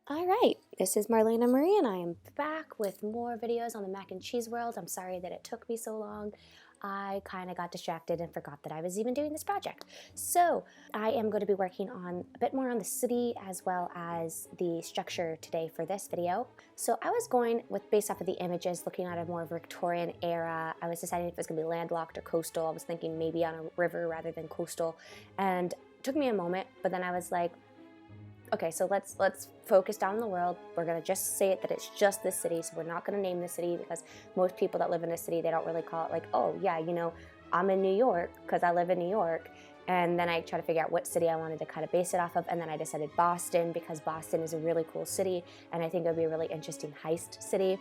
All right, this is Marlena Marie, and I am back with more videos on the mac and cheese world. I'm sorry that it took me so long. I kind of got distracted and forgot that I was even doing this project. So I am going to be working on a bit more on the city as well as the structure today for this video. So I was going with, based off of the images, looking at a more Victorian era. I was deciding if it was going to be landlocked or coastal. I was thinking maybe on a river rather than coastal, and it took me a moment, but then I was like, okay, so let's focus down on the world. We're gonna just say it that it's just this city, so we're not gonna name the city, because most people that live in a city, they don't really call it like, oh yeah, you know, I'm in New York because I live in New York. And then I tried to figure out what city I wanted to kind of base it off of, and then I decided Boston, because Boston is a really cool city, and I think it would be a really interesting heist city.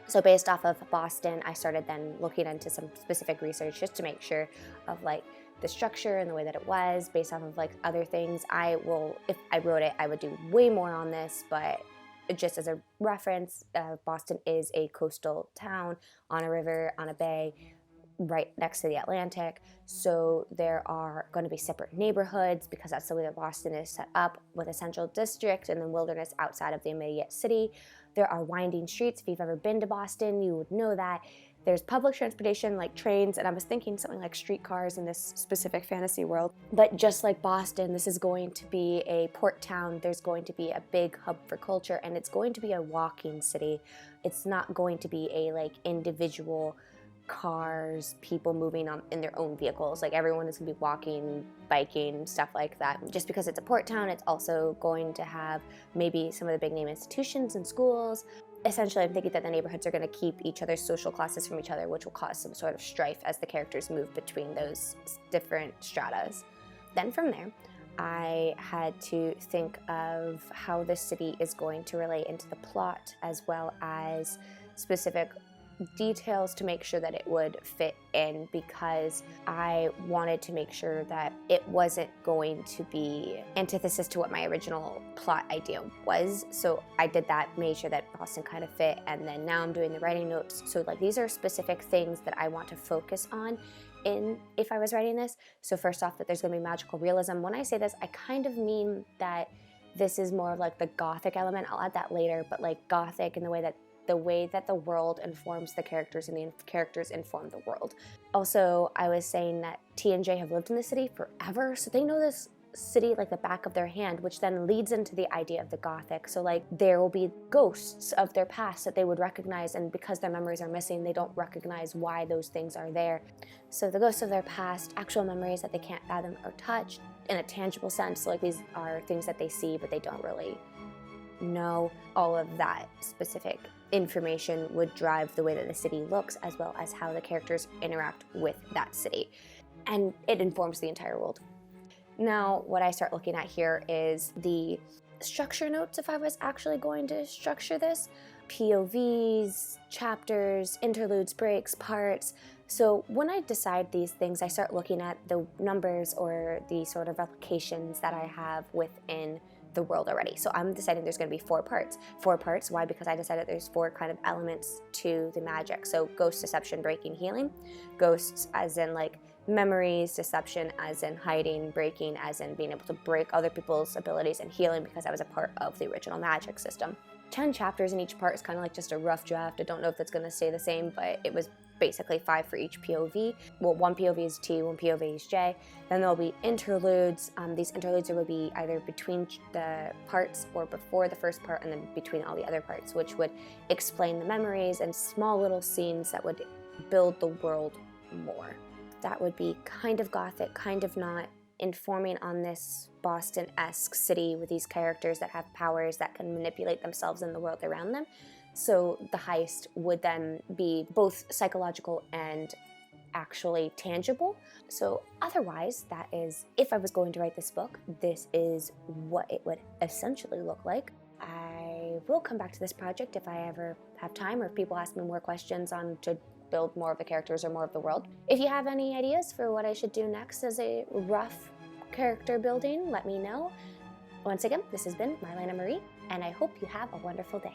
So based off of Boston, I started then looking into some specific research just to make sure of like the structure and the way that it was based off of like other things. If I wrote it, I would do way more on this, but just as a reference, Boston is a coastal town on a river, on a bay, right next to the Atlantic. So there are going to be separate neighborhoods because that's the way that Boston is set up, with a central district and then wilderness outside of the immediate city. There are winding streets. If you've ever been to Boston, you would know that. There's public transportation like trains, and I was thinking something like streetcars in this specific fantasy world. But just like Boston, this is going to be a port town. There's going to be a big hub for culture, and it's going to be a walking city. It's not going to be a like individual cars, people moving on in their own vehicles. Like everyone is gonna be walking, biking, stuff like that. Just because it's a port town, it's also going to have maybe some of the big name institutions and schools. Essentially, I'm thinking that the neighborhoods are going to keep each other's social classes from each other, which will cause some sort of strife as the characters move between those different stratas. Then from there, I had to think of how the city is going to relate into the plot, as well as specific details to make sure that it would fit in, because I wanted to make sure that it wasn't going to be antithesis to what my original plot idea was. So I did that, made sure that Boston kind of fit, and then now I'm doing the writing notes. So like these are specific things that I want to focus on if I was writing this. So first off, that there's going to be magical realism. When I say this, I kind of mean that this is more of like the gothic element. I'll add that later, but like gothic in the way that the world informs the characters and the characters inform the world. Also, I was saying that T and J have lived in the city forever, so they know this city like the back of their hand, which then leads into the idea of the gothic. So like there will be ghosts of their past that they would recognize, and because their memories are missing, they don't recognize why those things are there. So the ghosts of their past, actual memories that they can't fathom or touch in a tangible sense. So like these are things that they see but they don't really know. All of that specific information would drive the way that the city looks, as well as how the characters interact with that city, and it informs the entire world. Now what I start looking at here is the structure notes. If I was actually going to structure this, POVs, chapters, interludes, breaks, parts. So when I decide these things, I start looking at the numbers or the sort of replications that I have within the world already. So I'm deciding there's going to be 4 parts. 4 parts, why? Because I decided there's 4 kind of elements to the magic. So ghost, deception, breaking, healing. Ghosts as in like memories, deception as in hiding, breaking as in being able to break other people's abilities, and healing because I was a part of the original magic system. 10 chapters in each part is kind of like just a rough draft. I don't know if that's going to stay the same, but it was basically 5 for each POV. Well, 1 POV is T, 1 POV is J. Then there'll be interludes. These interludes will be either between the parts or before the first part, and then between all the other parts, which would explain the memories and small little scenes that would build the world more. That would be kind of gothic, kind of not, informing on this Boston-esque city with these characters that have powers that can manipulate themselves and the world around them. So the heist would then be both psychological and actually tangible. So otherwise, that is, if I was going to write this book, this is what it would essentially look like. I will come back to this project if I ever have time, or if people ask me more questions on to build more of the characters or more of the world. If you have any ideas for what I should do next as a rough character building, let me know. Once again, this has been Marlena Marie, and I hope you have a wonderful day.